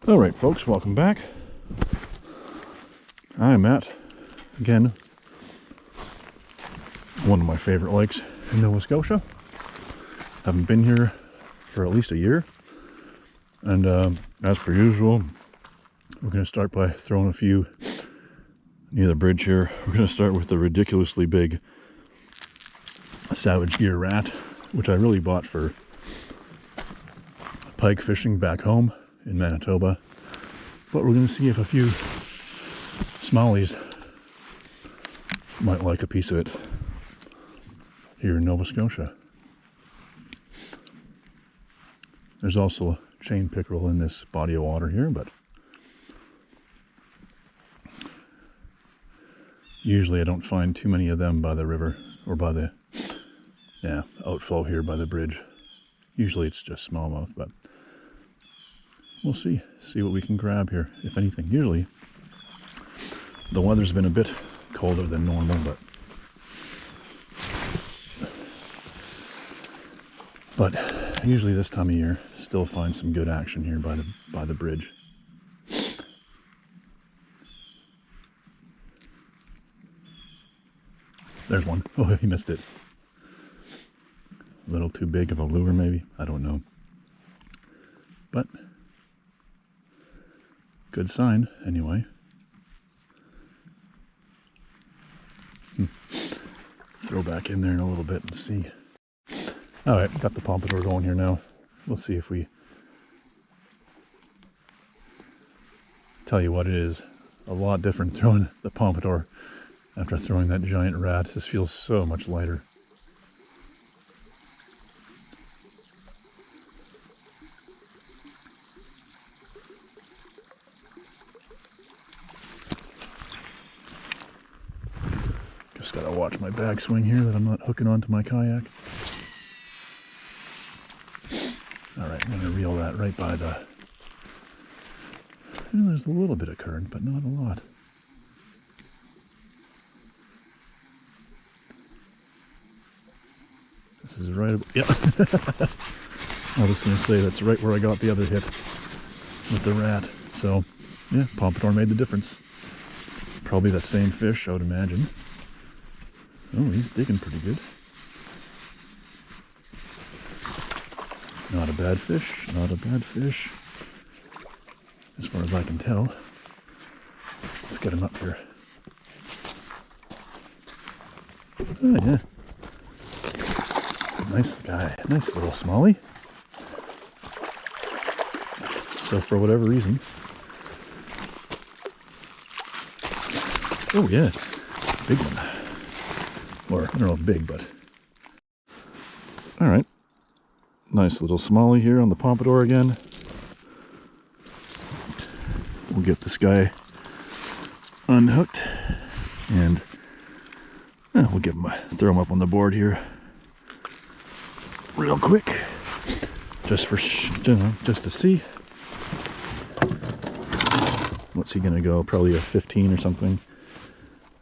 All right, folks, welcome back. I'm at, again, one of my favorite lakes in Nova Scotia. Haven't been here for at least a year. And as per usual, we're going to start by throwing a few near the bridge here. We're going to start with the ridiculously big Savage Gear rat, which I really bought for pike fishing back home in Manitoba. But we're going to see if a few smallies might like a piece of it here in Nova Scotia. There's also a chain pickerel in this body of water here, but usually I don't find too many of them by the river or by the outflow here by the bridge. Usually it's just smallmouth, but we'll see what we can grab here, if anything. Usually the weather's been a bit colder than normal, but usually this time of year still find some good action here by the bridge. There's one. Oh, he missed it. A little too big of a lure, maybe. I don't know. But good sign, anyway. Throw back in there in a little bit and see. Alright, got the pompadour going here now. We'll see if we... Tell you what, it is a lot different throwing the pompadour after throwing that giant rat. This feels so much lighter. Just gotta watch my bag swing here that I'm not hooking onto my kayak. Alright, I'm gonna reel that right by the... there's a little bit of current, but not a lot. This is right... yeah. I was just gonna say, that's right where I got the other hit with the rat. So, yeah, pompadour made the difference. Probably that same fish, I would imagine. Oh, he's digging pretty good. Not a bad fish, not a bad fish. As far as I can tell. Let's get him up here. Oh yeah. Nice guy, nice little smallie. So for whatever reason. Oh yeah, big one. Or, I don't know if big, but... Alright. Nice little smallie here on the pompadour again. We'll get this guy unhooked. And we'll give him throw him up on the board here. Real quick. Just for, just to see. What's he gonna go? Probably a 15 or something.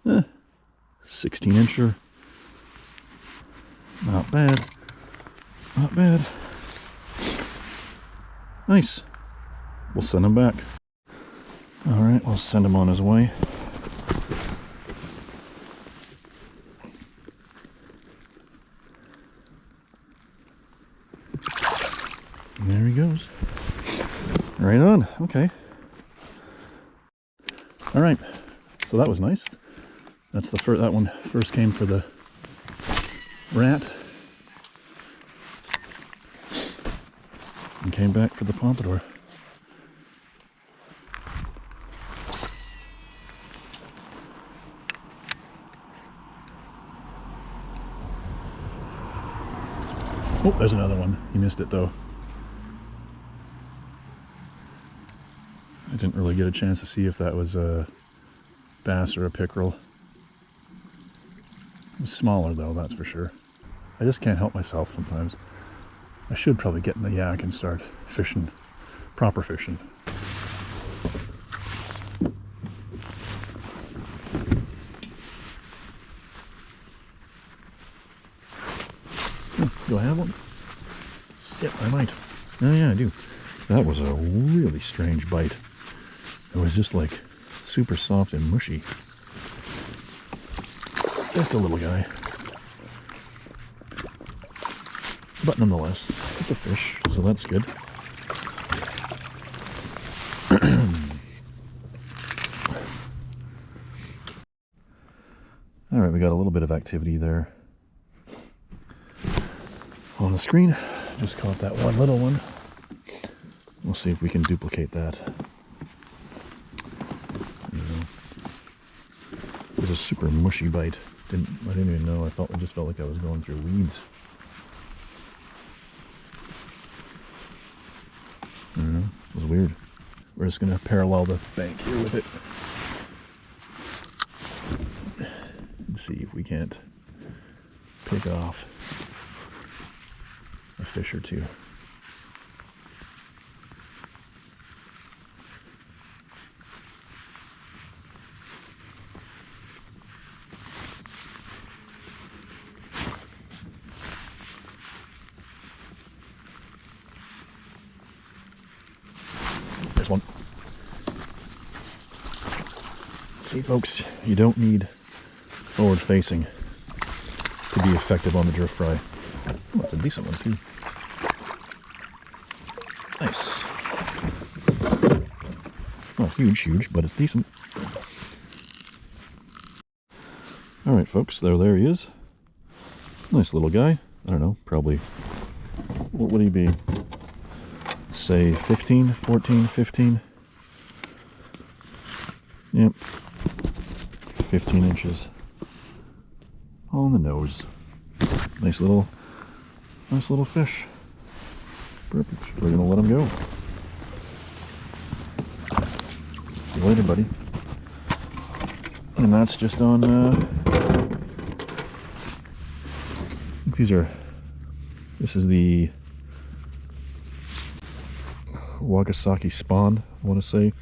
16-incher. Not bad. Not bad. Nice. We'll send him back. Alright, we'll send him on his way. There he goes. Right on. Okay. Alright. So that was nice. That's the first, that one first came for the rat and came back for the pompadour. Oh, there's another one. He missed it though. I didn't really get a chance to see if that was a bass or a pickerel. It was smaller though, that's for sure. I just can't help myself sometimes. I should probably get in the yak and start fishing, proper fishing. Do I have one? Yep, I might. Oh yeah, I do. That was a really strange bite. It was just like super soft and mushy. Just a little guy. But nonetheless, it's a fish, so that's good. Alright, we got a little bit of activity there on the screen. Just caught that one little one. We'll see if we can duplicate that. It was a super mushy bite. I didn't even know. I just felt like I was going through weeds. I don't know. It was weird. We're just gonna parallel the bank here with it and see if we can't pick off a fish or two. There's one. See, folks, you don't need forward facing to be effective on the drift fry. Oh, that's a decent one too. Nice. Not huge, but it's decent. Alright folks, there he is. Nice little guy. I don't know, probably, what would he be? Say 15, 14, 15. Yep. 15 inches on the nose. Nice little fish. Perfect. We're gonna let him go. See you later, buddy. And that's just on, I think this is the Wagasaki spawn, I want to say.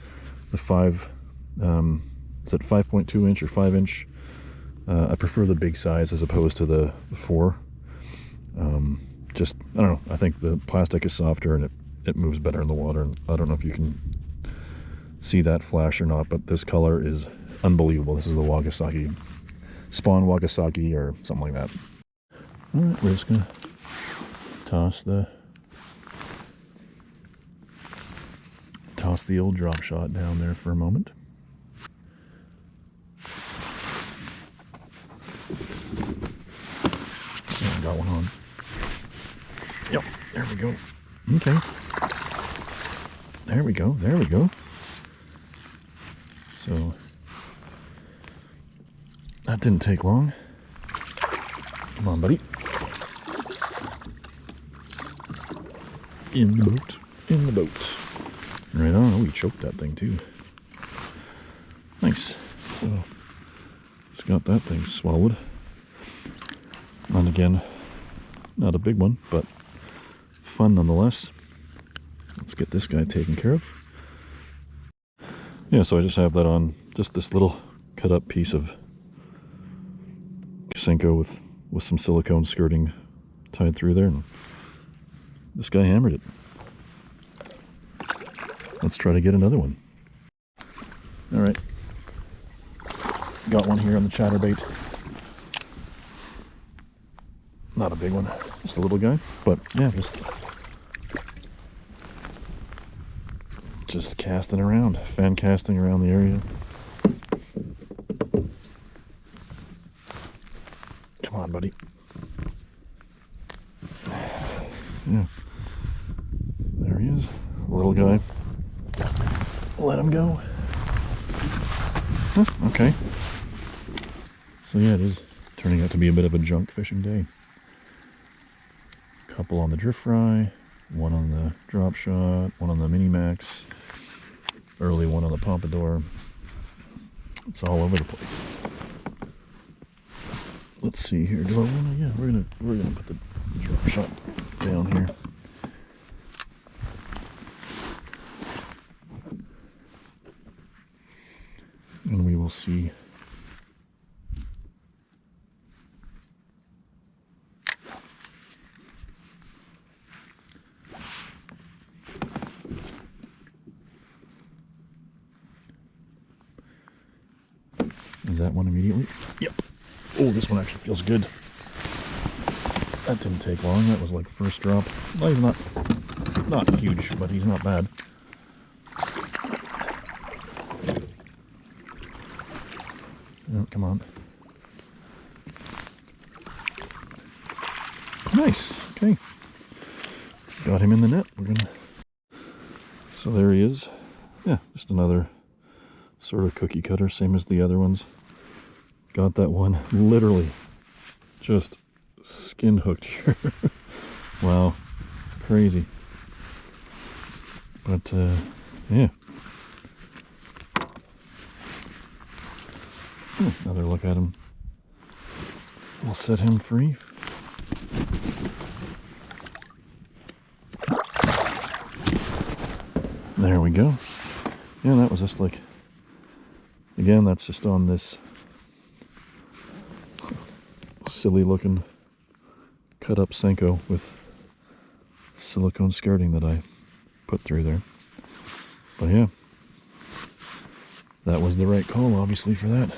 The 5, is it 5.2 inch or 5 inch? I prefer the big size as opposed to the 4. Just, I don't know, I think the plastic is softer and it moves better in the water. And I don't know if you can see that flash or not, but this color is unbelievable. This is the Wagasaki, Spawn Wagasaki or something like that. Alright, we're just gonna toss the old drop shot down there for a moment. Yeah, got one on. Yep, there we go. Okay. There we go. So, that didn't take long. Come on, buddy. In the boat. Right on. Oh, we choked that thing too. Nice. So, it's got that thing swallowed. And again, not a big one, but fun nonetheless. Let's get this guy taken care of. Yeah, so I just have that on just this little cut up piece of Senko with some silicone skirting tied through there, and this guy hammered it. Let's try to get another one. Alright. Got one here on the chatterbait. Not a big one, just a little guy, but yeah, just casting around, fan casting around the area. Come on, buddy. Yeah, there he is, little guy. Let him go. Huh, okay. So yeah, it is turning out to be a bit of a junk fishing day. Couple on the drift fry, one on the drop shot, one on the mini max, early one on the pompadour. It's all over the place. Let's see here. Do I want to? Yeah, we're gonna put the drop shot down here. And we will see. Is that one immediately? Yep. Oh, this one actually feels good. That didn't take long. That was like first drop. Well, he's not huge, but he's not bad. Oh, come on. Nice. Okay. Got him in the net. So there he is. Yeah, just another sort of cookie cutter, same as the other ones. Got that one literally just skin hooked here. Wow, crazy. But yeah. Another look at him. We'll set him free. There we go. Yeah, that was just like, again, that's just on this silly looking cut up Senko with silicone skirting that I put through there. But yeah, that was the right call, obviously, for that.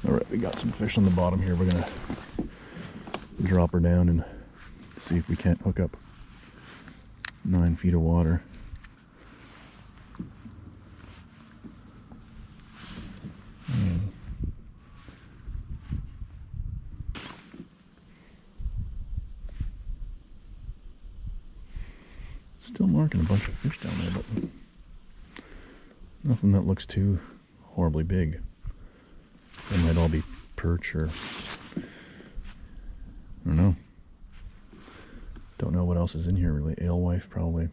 Alright, we got some fish on the bottom here. We're gonna drop her down and see if we can't hook up 9 feet of water. Still marking a bunch of fish down there, but nothing that looks too horribly big. They might all be perch or I don't know. Don't know what else is in here really. Alewife probably.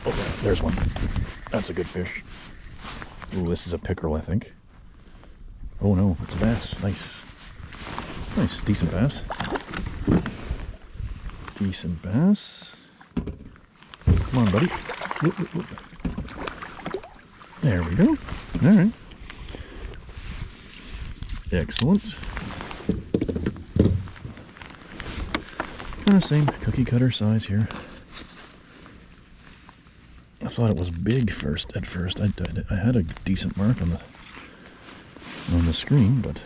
Oh, there's one. That's a good fish. Ooh, this is a pickerel, I think. Oh no, it's a bass. Nice. Nice, decent bass. Decent bass. Come on, buddy. Whoop, whoop, whoop. There we go. Alright. Excellent. Kind of same cookie cutter size here. I thought it was big at first. I had a decent mark on the screen, but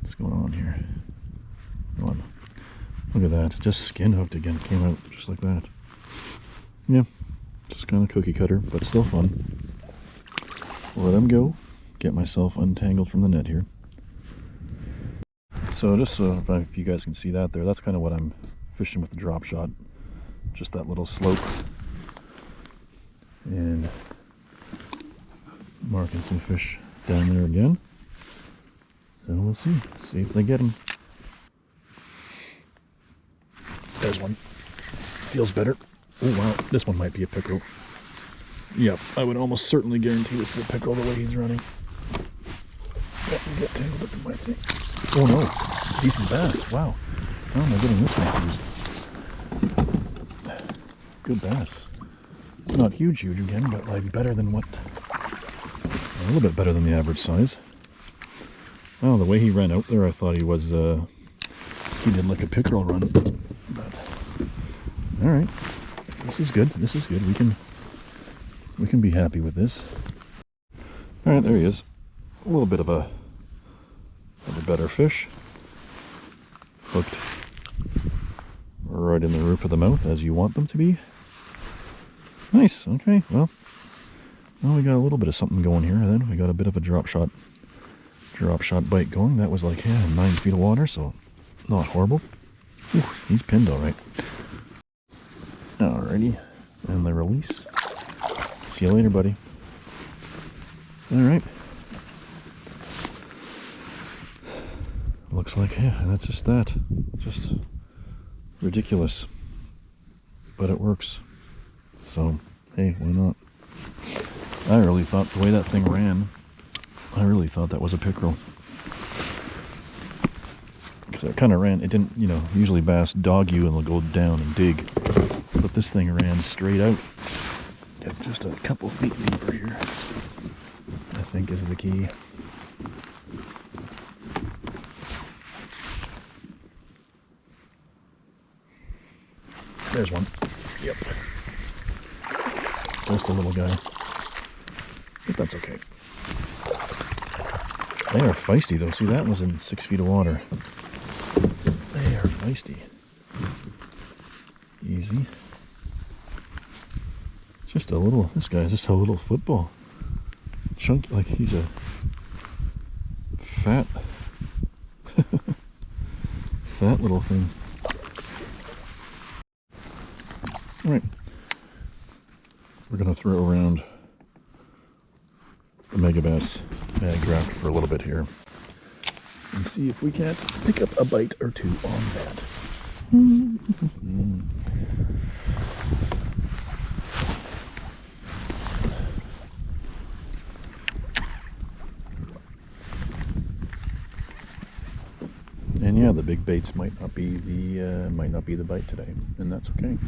what's going on here? Come on. Look at that. Just skin hooked again. Came out just like that. Yeah. Just kind of cookie cutter, but still fun. Let him go. Get myself untangled from the net here. So just so if you guys can see that there, that's kind of what I'm fishing with the drop shot. Just that little slope. And marking some fish down there again. So we'll see if they get them. There's one. Feels better. Oh wow, this one might be a pickerel. Yep, I would almost certainly guarantee this is a pickerel the way he's running. Let me get tangled up in my thing. Oh no, decent bass. Wow, how am I getting this confused? Good bass. Not huge again, but like better than what? A little bit better than the average size. Well, the way he ran out there, I thought he was, he did like a pickerel run. But, alright. This is good. This is good. We can be happy with this. Alright, there he is. A little bit of a better fish. Hooked right in the roof of the mouth as you want them to be. Nice. Okay, well, we got a little bit of something going here then. We got a bit of a drop shot bite going. That was like, yeah, 9 feet of water, so not horrible. Ooh, he's pinned all right. Alrighty, and the release. See you later, buddy. Alright. Looks like, yeah, that's just that. Just ridiculous. But it works. So, hey, why not? I really thought the way that thing ran, I really thought that was a pickerel. Because it kind of ran, it didn't, you know, usually bass dog you and they'll go down and dig. But this thing ran straight out. Get just a couple feet deeper here, I think is the key. There's one. Yep. Just a little guy. But that's okay. They are feisty though. See, that was in 6 feet of water. They are feisty. Easy. Just a little, this guy's just a little football. Chunky, like he's a fat, fat little thing. All right. We're gonna throw around the Megabass mag draft for a little bit here and see if we can't pick up a bite or two on that. And yeah, the big baits might not be the bite today, and that's okay.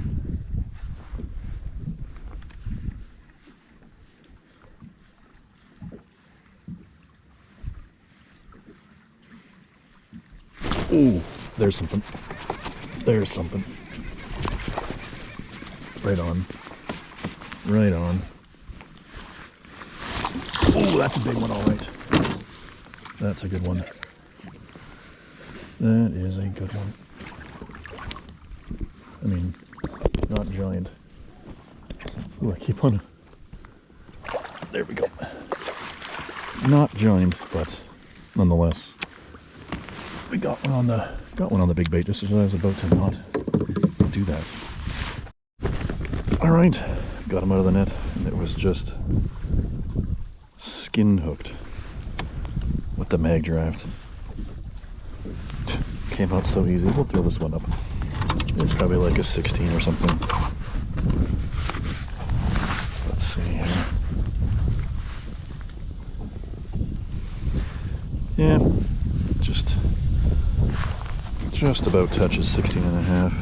Ooh, there's something. There's something. Right on. Right on. Oh, that's a big one, all right. That's a good one. That is a good one. I mean, not giant. Ooh, I keep on. There we go. Not giant, but nonetheless. We got one on the big bait just as I was about to not do that. All right, got him out of the net, and it was just skin hooked with the mag draft. Came out so easy. We'll throw this one up. It's probably like a 16 or something. Let's see here. Yeah, just about touches 16 and a half.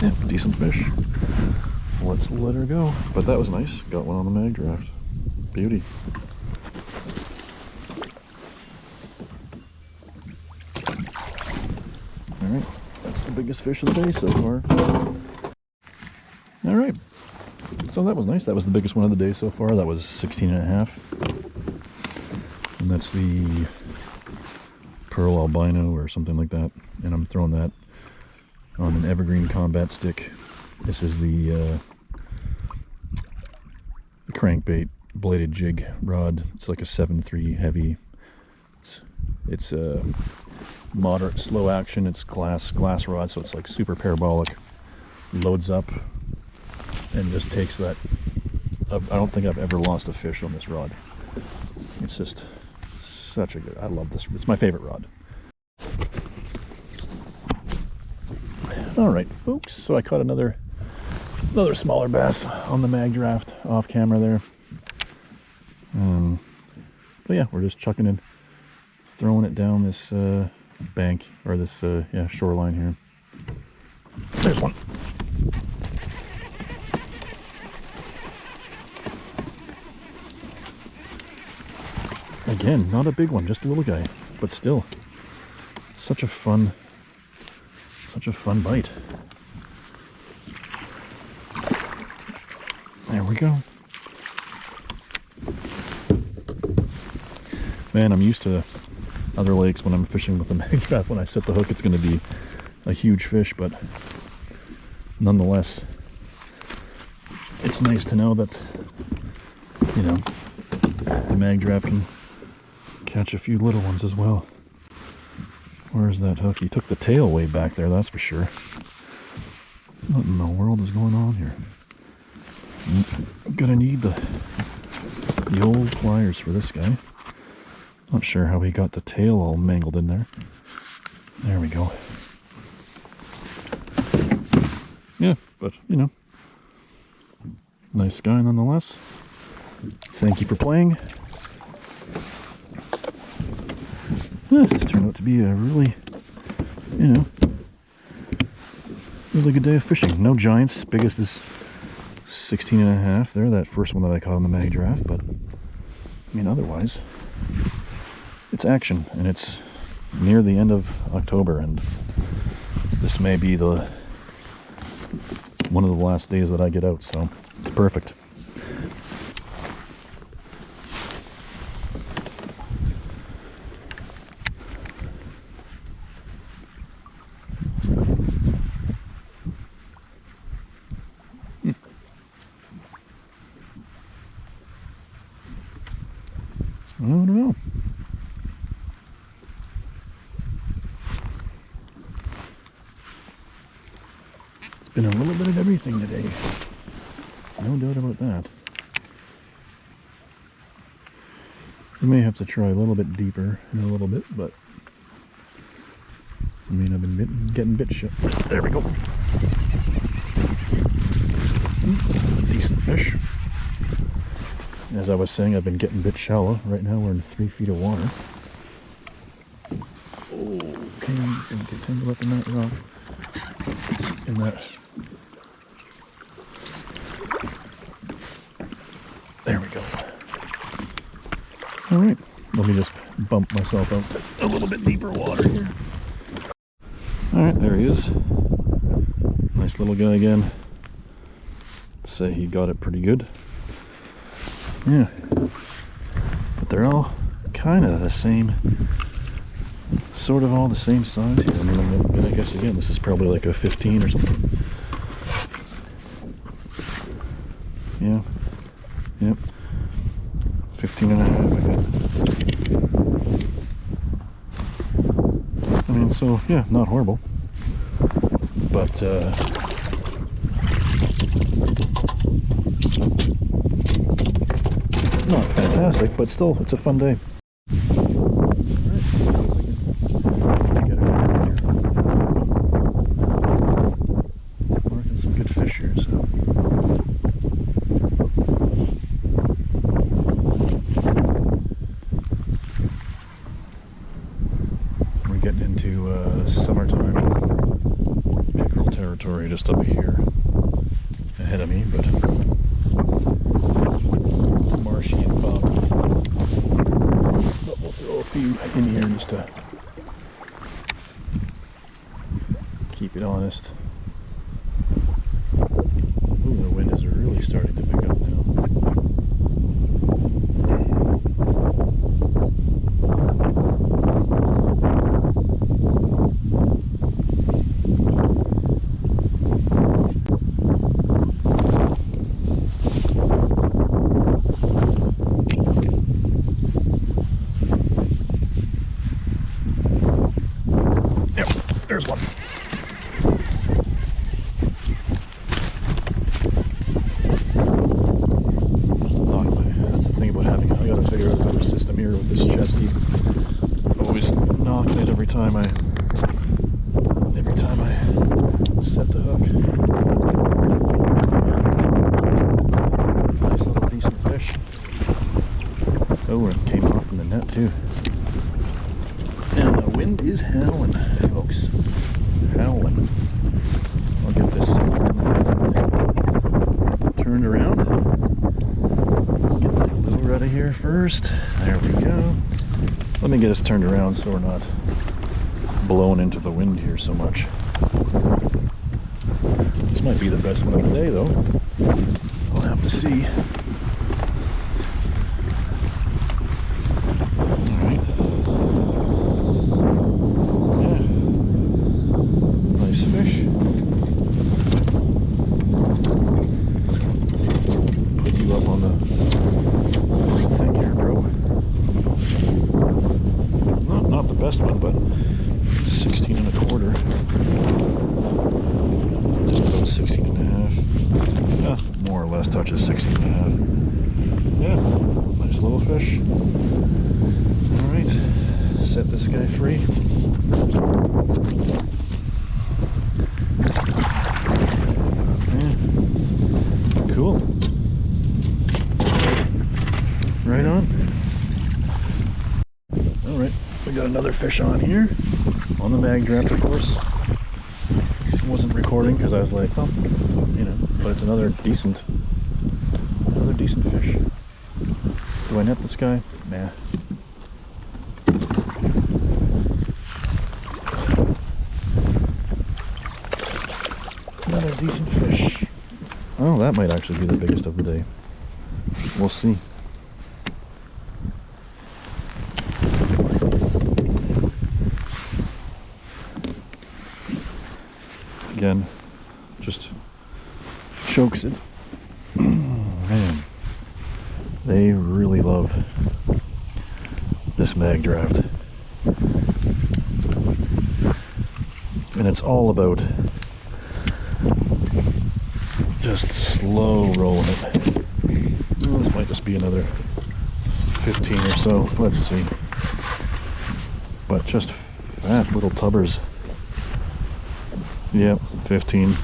Yeah, decent fish. Let's let her go. But that was nice. Got one on the mag draft. Beauty. Alright, that's the biggest fish of the day so far. Alright, so that was nice. That was the biggest one of the day so far. That was 16 and a half. And that's the Pearl Albino or something like that. And I'm throwing that on an Evergreen Combat stick. This is the crankbait bladed jig rod. It's like a 7.3 heavy. It's a moderate slow action. It's glass rod, so it's like super parabolic. Loads up and just takes that. I don't think I've ever lost a fish on this rod. It's just such a good. I love this. It's my favorite rod. All right, folks. So I caught another smaller bass on the mag draft off camera there. But yeah, we're just chucking in, throwing it down this bank or this shoreline here. There's one. Again, not a big one, just a little guy, but still, such a fun bite. There we go. Man, I'm used to other lakes when I'm fishing with a mag draft. When I set the hook, it's going to be a huge fish, but nonetheless, it's nice to know that, you know, the mag draft can catch a few little ones as well. Where's that hook? He took the tail way back there, that's for sure. What in the world is going on here? I'm gonna need the old pliers for this guy. Not sure how he got the tail all mangled in there. There we go. Yeah, but you know, nice guy nonetheless. Thank you for playing. This has turned out to be a really, you know, really good day of fishing. No giants. Biggest is 16 and a half there, that first one that I caught on the mag draft, but I mean, otherwise, it's action, and it's near the end of October, and This may be the one of the last days that I get out, so it's perfect. I don't know. It's been a little bit of everything today. No doubt about that. We may have to try a little bit deeper in a little bit, but I mean, I've been getting bit shot. There we go. Decent fish. As I was saying, I've been getting a bit shallow. Right now we're in 3 feet of water. Oh, okay, I'm gonna get tangled up in that rock. In that. There we go. Alright, let me just bump myself out to a little bit deeper water here. Alright, there he is. Nice little guy again. Let's say he got it pretty good. Yeah, but they're all kind of the same, sort of all the same size here. I mean, I guess again, this is probably like a 15 or something. Yeah, yep, 15 and a half again. I mean, so yeah, not horrible, but not fantastic, but still, it's a fun day. Marking some good fish here, so. We're getting into summertime pickerel territory just up here ahead of me, but marshy and boggy. But we'll throw a few in here just to keep it honest. Ooh, the wind is really starting to pick up now. There's one. That's the thing about having it. I gotta figure out a better system here with this chest. Always knocking it every time I set the hook. Nice little decent fish. Oh, it came off in the net too. And the wind is howling, folks. Howling. I'll get this turned around. Get my lure out of here first. There we go. Let me get us turned around so we're not blown into the wind here so much. This might be the best one of the day, though. I'll have to see. Fish. Put you up on the thing here, bro. Not the best one, but 16 and a quarter. Just about 16 and a half. Yeah, more or less touches 16 and a half. Yeah, nice little fish. Alright, set this guy free. Cool. Right on. Alright, we got another fish on here. On the mag draft, of course. I wasn't recording because I was like, well, you know, but it's another decent fish. Do I net this guy? Nah. decent fish. Oh, that might actually be the biggest of the day. We'll see. Again, just chokes it. Man, they really love this mag draft. And it's all about just slow rolling it. Well, this might just be another 15 or so. Let's see. But just fat little tubbers. Yep, 15.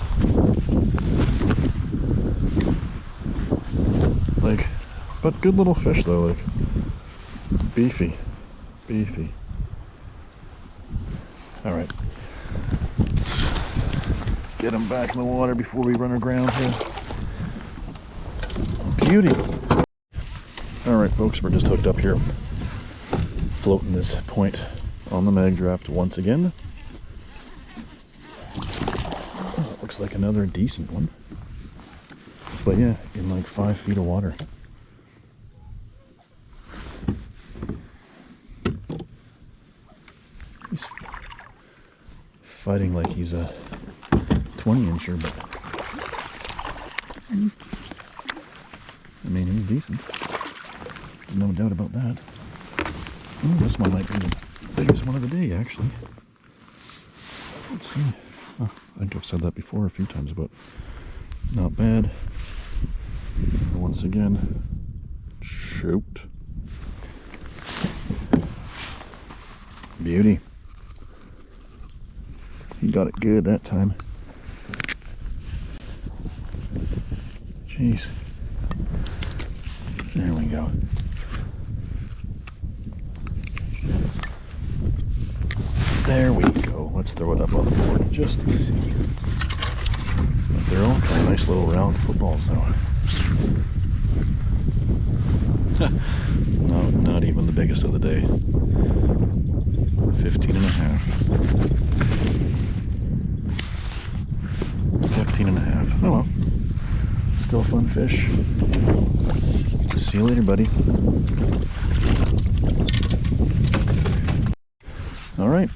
Like, but good little fish though, like beefy. All right. Let's get them back in the water before we run aground here. Beauty. All right, folks, we're just hooked up here, floating this point on the mag draft once again. Oh, it looks like another decent one. But yeah, in like 5 feet of water. He's fighting like he's a 20-incher, but I mean, he's decent. No doubt about that. Oh, this one might be the biggest one of the day, actually. Let's see. Oh, I think I've said that before a few times, but not bad. Once again, choked. Beauty. He got it good that time. Jeez. There we go. There we go. Let's throw it up on the board just to see. But they're all kind of nice little round footballs though. No, not even the biggest of the day. 15 and a half. 15 and a half. Oh well. Still fun fish. See you later, buddy. All right.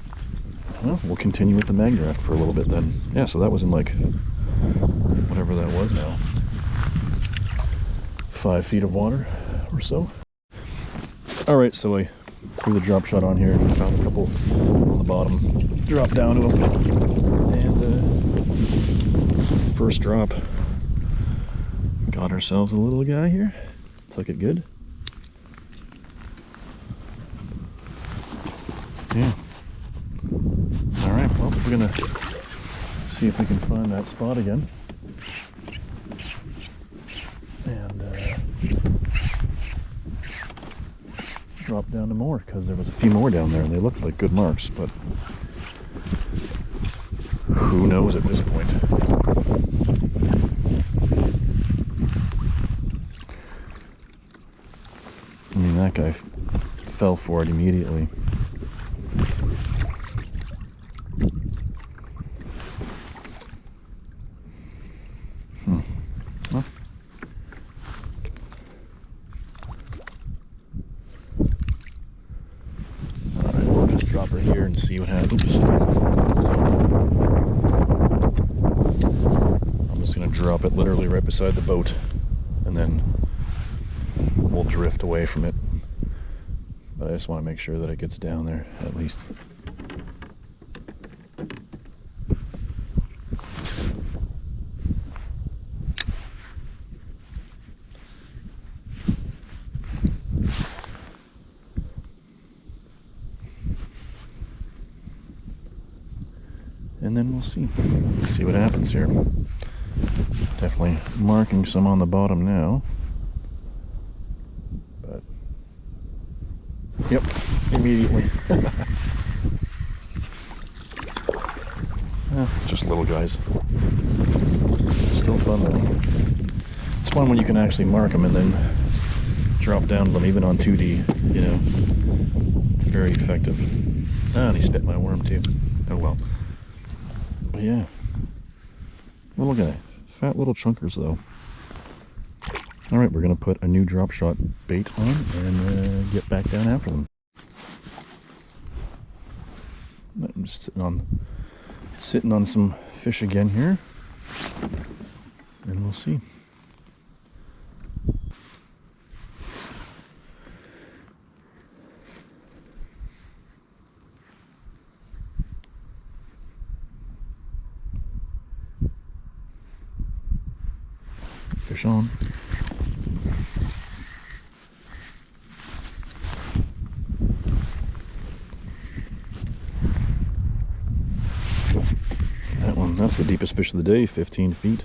Well, we'll continue with the mag draft for a little bit then. Yeah, so that was in like, whatever that was now. 5 feet of water or so. All right, so I threw the drop shot on here, found a couple on the bottom, dropped down to them, and first drop, got ourselves a little guy here. Took it good. Yeah. All right, well, we're gonna see if we can find that spot again. And drop down to more, because there was a few more down there and they looked like good marks, but who knows at this point. I mean, that guy fell for it immediately. Well. Alright, we'll just drop her here and see what happens. I'm just going to drop it literally right beside the boat, and then we'll drift away from it. But I just want to make sure that it gets down there at least. And then we'll see what happens here. Definitely marking some on the bottom now. But yep, immediately. Just little guys. Still fun though. It's fun when you can actually mark them and then drop down to them even on 2D, you know. It's very effective. Ah, and he spit my worm too. Oh well. But yeah, Little guy. Fat little chunkers, though. Alright, we're going to put a new drop shot bait on and get back down after them. I'm just sitting on some fish again here. And we'll see. Fish on. That one, that's the deepest fish of the day, 15 feet.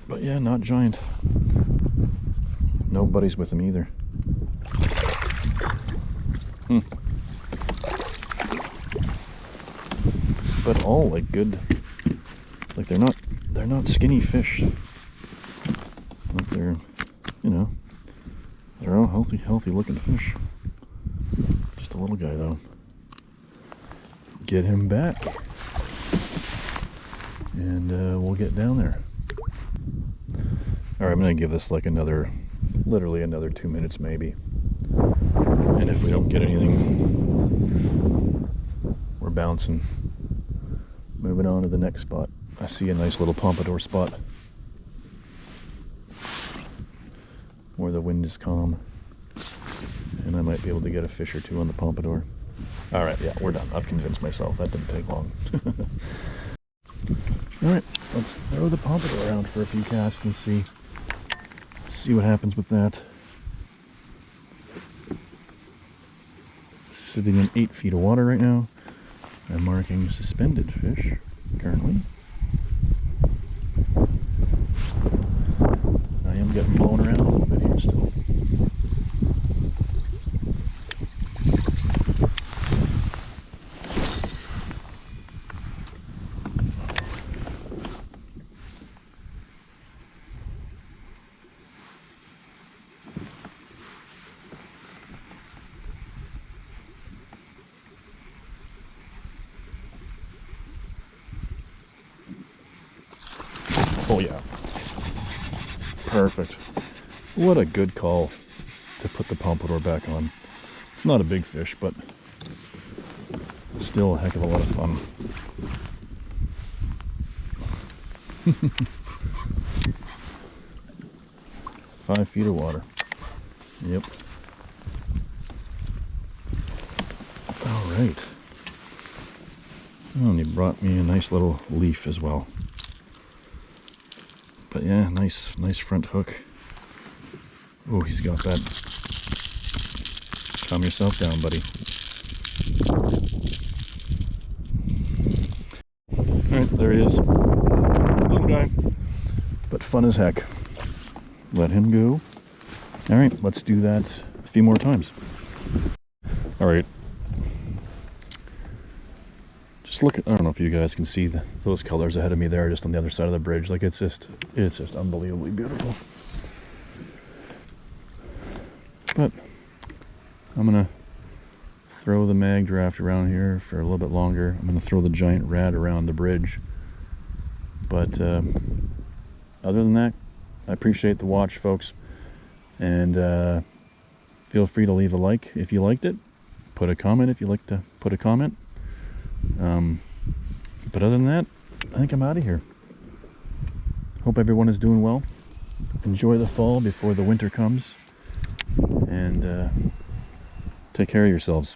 But yeah, not giant. No buddies with him either. But all like good, like they're not skinny fish. Like they're, you know, they're all healthy looking fish. Just a little guy though. Get him back, and we'll get down there. All right, I'm gonna give this like literally another 2 minutes maybe. And if we don't get anything, we're bouncing. Moving on to the next spot. I see a nice little pompadour spot where the wind is calm, and I might be able to get a fish or two on the pompadour. All right, yeah, we're done. I've convinced myself. That didn't take long. All right, let's throw the pompadour around for a few casts and see what happens with that. Sitting in 8 feet of water right now. I'm marking suspended fish currently. I am getting blown around a little bit here still. Oh yeah. Perfect. What a good call to put the pompadour back on. It's not a big fish, but still a heck of a lot of fun. 5 feet of water. Yep. All right. Oh, and he brought me a nice little leaf as well. But yeah, nice front hook. Oh, he's got that. Calm yourself down, buddy. Alright, there he is. Little guy. But fun as heck. Let him go. Alright, let's do that a few more times. Alright. Just look at, I don't know if you guys can see those colors ahead of me there, just on the other side of the bridge. Like it's just unbelievably beautiful. But I'm gonna throw the mag draft around here for a little bit longer. I'm gonna throw the giant rat around the bridge. But other than that, I appreciate the watch, folks, and feel free to leave a like if you liked it. Put a comment if you like to put a comment. But other than that, I think I'm out of here. Hope everyone is doing well. Enjoy the fall before the winter comes, and take care of yourselves.